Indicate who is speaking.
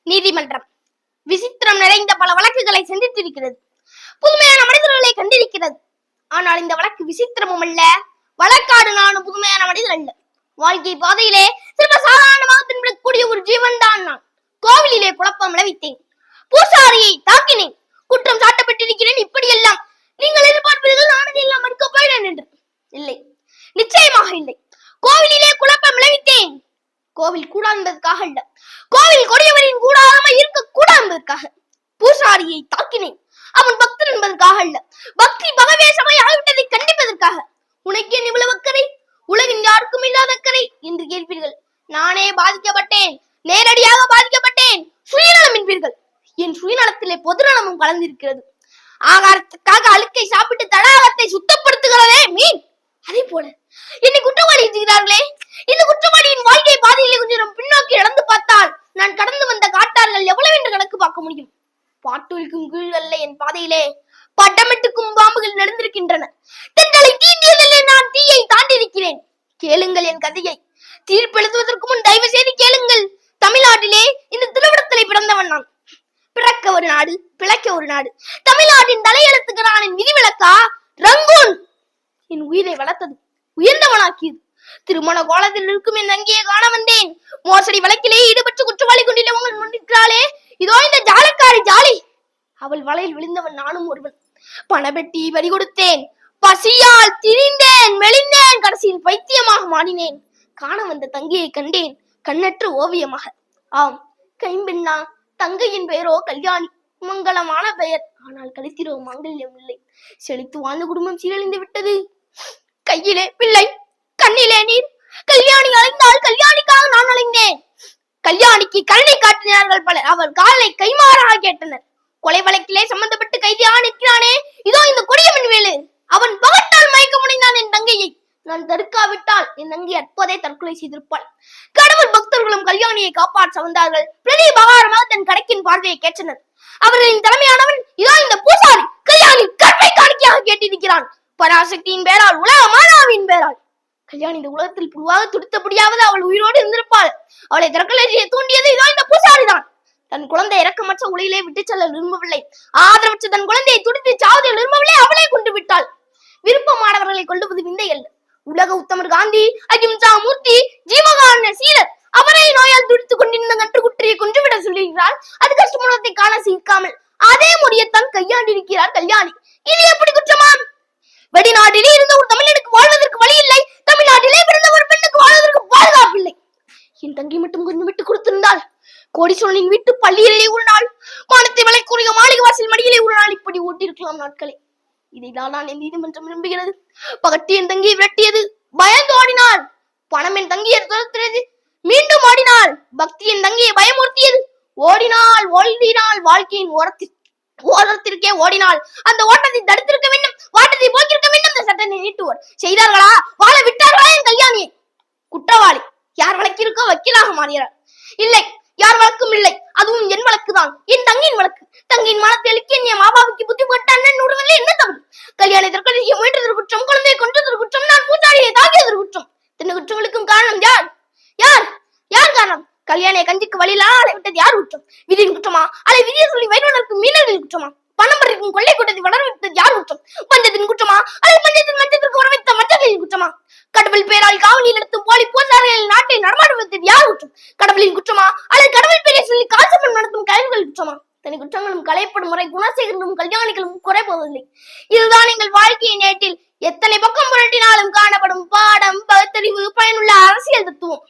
Speaker 1: நீதிமன்றம் விசித்திரம் நிறைந்த பல வழக்குகளை சந்தித்திருக்கிறது. புதுமையான மனிதர்களை கண்டிருக்கிறது. ஆனால் இந்த வழக்கு விசித்திரமும் அல்ல, வழக்காடு நானும் புதுமையான மனிதர் அல்ல. வாழ்க்கை பாதையிலே சிறும சாதாரணமாக தின்படக்கூடிய ஒரு ஜீவன் தான் நான். கோவிலிலே குழப்பம் விளைவித்தேன், பூசாரியை தாக்கினேன், குற்றம் சாட்டப்பட்டிருக்கிறேன். இப்படியெல்லாம் நீங்கள் எதிர்பார்ப்பீர்கள் நான் எல்லாம் மறுக்க போயினேன் என்று. இல்லை, நிச்சயமாக இல்லை. கோவிலிலே குழப்பம் விளைவித்தேன். கோவில் கூடா என்பதற்காக அல்ல, கோவில் கொடியவரின் கூடாமல் இருக்க கூடா என்பதற்காக. பூசாரியை தாக்கினேன், அவன் பக்தன் என்பதற்காக அல்ல, பக்தி பகவேசமாய் ஆகிவிட்டதை கண்டிப்பதற்காக. உனக்கு என் இவ்வளவு அக்கறை, உலகின் யாருக்கும் இல்லாத அக்கறை என்று கேட்பீர்கள். நானே பாதிக்கப்பட்டேன், நேரடியாக பாதிக்கப்பட்டேன். சுயநலம் என்பீர்கள். என் சுயநலத்திலே பொதுநலமும் கலந்திருக்கிறது. ஆகாரத்துக்காக அழுக்கை சாப்பிட்டு தடாகத்தை சுத்தப்படுத்துகிறதே மீன், அதே போல என்னை குற்றவாளி இருக்கிறார்களே. இந்த குற்றவாளியின் வாழ்க்கை பாதையிலே கொஞ்சம் பின்னோக்கி நடந்து பார்த்தால் நான் கடந்து வந்த காட்டார்கள் எவ்வளவு என்று கணக்கு பார்க்க முடியும். பாட்டுக்கும் கீழ்கல்ல என் பாதையிலே பட்டமிட்டுக்கும் பாம்புகள் நடந்திருக்கின்றன. தென்றலை தீண்டியதிலே நான் தீயை தாண்டியிருக்கிறேன். கேளுங்கள் என் கதையை. தீர்ப்பு எழுதுவதற்கு முன் தயவு செய்து கேளுங்கள். தமிழ்நாட்டிலே இந்த திருவிடத்திலே பிறந்தவன் நான். பிறக்க ஒரு நாடு, பிழைக்க ஒரு நாடு. தமிழ்நாட்டின் தலையெழுத்துக்கிறானின் விதிவிலக்கா ரங்கூன் என் உயிரை வளர்த்தது, உயர்ந்தவனாக்கியது. திருமண கோலத்தில் இருக்கும் என் அங்கேயே காண வந்தேன். மோசடி வழக்கிலே ஈடுபட்டு குற்றவாளி கொண்டிருக்கிறாளே, இதோ இந்த ஜாலக்காரி ஜாலி. அவள் வலையில் விழுந்தவன் நானும் ஒருவன். பணப்பெட்டி வரி கொடுத்தேன், பசியால் திரிந்தேன், மெலிந்தேன், கடைசியில் பைத்தியமாக மாறினேன். காண வந்த தங்கையை கண்டேன், கண்ணற்ற ஓவியமாக. ஆம், கைம்பெண்ணா. தங்கையின் பெயரோ கல்யாணி, மங்களமான பெயர். ஆனால் கழித்திரோ மங்கல்யம் இல்லை. செழித்து வாழ்ந்த குடும்பம் சீரழிந்து விட்டது. கையிலே பிள்ளை, கண்ணிலே நீர். கல்யாணி அலைந்தால் கல்யாணிக்காக நான் அலைந்தேன். கல்யாணிக்கு கருணை காட்டினார்கள் பலர். அவர் காலை கைமாறாக கேட்டனர். கொலை வழக்கிலே சம்பந்தப்பட்டு கைதியாக நிற்கிறானே, இதோ இந்த கொடியவன் வேலு. அவன் பகட்டால் மயக்க முடிந்தான் என் தங்கையை. நான் தடுக்காவிட்டால் என் தங்கை அப்போதே தற்கொலை செய்திருப்பாள். கடவுள் பக்தர்களும் கல்யாணியை காப்பாற்ற வந்தார்கள். பிரதி பகாரமாக தன் கடைக்கின் பார்வையை கேட்டனர். அவர்களின் தலைமையானவன் இதோ இந்த பூசாரி கல்யாணி கற்பை காணிக்கையாக கேட்டிருக்கிறான். பராசக்தியின் பேரால், உலக மாதாவின் பேரால். கல்யாணி இந்த உலகத்தில் புழுவாக துடித்தபடியாவது அவள் உயிரோடு இருந்திருப்பாள். அவளை தற்கொலை செய்ய தூண்டியது இதோ இந்த பூசாரிதான். தன் குழந்தை இறக்கமற்ற உலகிலே விட்டு செல்ல விரும்பவில்லை. ஆதரவற்ற தன் குழந்தையை துடித்து சாவதில் விரும்பவில்லை. அவளை கொண்டு விட்டாள். விருப்பமானவர்களை கொள்ளுவது விந்தை அல்ல. உலக உத்தமர் காந்தி, அகிம்சா மூர்த்தி, ஜீவகாருண்ய சீரர் அவரை நோயால் துடித்துக் கொண்டிருந்த கன்றுக்குற்றியை கொன்றுவிட சொல்லுகிறார். அது கஷ்டமானத்தை காண சீர்க்காமல் அதே முடியத்தான் கையாண்டிருக்கிறார் கல்யாணி. இது எப்படி குற்றமாம்? வெளிநாட்டிலே இருந்த ஒரு தமிழனுக்கு வாழ்வதற்கு வழி இல்லை, தமிழ்நாட்டிலே பிறந்த ஒரு பெண்ணுக்கு வாழ்வதற்கு பாதுகாப்பு இல்லை. என் தங்கை மட்டும் கொஞ்சம் விட்டு கொடுத்திருந்தால், கோடீஸ்வரனின் வீட்டு பள்ளியிலே ஒரு நாள், மானத்தை விலைக்குரிய மாளிகை வாசல் மடியிலே ஒரு நாள், இப்படி ஓட்டியிருக்கலாம் நாட்களை. இதைதான் நான் என் நீதிமன்றம் விரும்புகிறது. பகட்டி என் தங்கியை விரட்டியது, பயந்து ஓடினாள். பணம் என் தங்கியை துரத்தியது, மீண்டும் ஓடினாள். பக்தி என் தங்கியை பயமுறுத்தியது, ஓடினாள் ஓடினாள். வாழ்க்கையின் ஓரத்திற்கே ஓடினாள். அந்த ஓட்டத்தை தடுத்திருக்க வேண்டும், வாட்டத்தை போக்கிருக்க வேண்டும். இந்த சட்டத்தை நீட்டுவோர் செய்தார்களா? வாழ விட்டார்களா என் கல்யாணியை? குற்றவாளி யார் வழக்கிற்கோ வக்கீலாக மாறினார். இல்லை, யார் வழக்கும் இல்லை. அதுவும் என் வழக்குதான், என் தங்கியின் வழக்கு. தங்கியின் மனத்தை அளிக்க என் மாபாவுக்கு புத்தி போட்ட அண்ணன் உடனே என்ன தவறு? கல்யாணி தற்கொலை செய்ய முயன்றதற்கு குற்றம், குழந்தையை கொன்றதற்கு குற்றம், நான் பூசாரியை தாக்கியதற்கு குற்றம். இத்தனை குற்றங்களுக்கும் காரணம் யார்? யார் யார் காரணம்? கல்யாணியை கஞ்சிக்கு வழியிலாம் அலை விட்டது யார் குற்றம்? விதியின் குற்றமா? அதை விதியை சொல்லி வயிறுவதற்கு மீனர்களின் குற்றமா? பணம் பறிக்கும் கொள்ளை கூட்டத்தை வளர வைத்தது யார் குற்றம்? பஞ்சத்தின் குற்றமா? அதை பஞ்சத்தின் மஞ்சத்திற்கு வர வைத்த மச்சங்களின் குற்றமா? கடவுள் பேரால் காவலில் எடுத்தும் போலி பூசாரிகளின் நாட்டை நடமாட வைத்தது யார் குற்றம்? கடவுளின் குற்றமா? அதை கடவுள் பேரை சொல்லி காசப்பன் நடத்தும் கலைஞர்கள் குற்றமா? தனி குற்றங்களும் கலைப்படும் முறை குணசேகரனும் கல்யாணிகளும் குறைபோவதில்லை. இதுதான் எங்கள் வாழ்க்கையின் ஏட்டில் எத்தனை பக்கம் புரட்டினாலும் காணப்படும் பாடம், பகுத்தறிவு, பயனுள்ள அரசியல் தத்துவம்.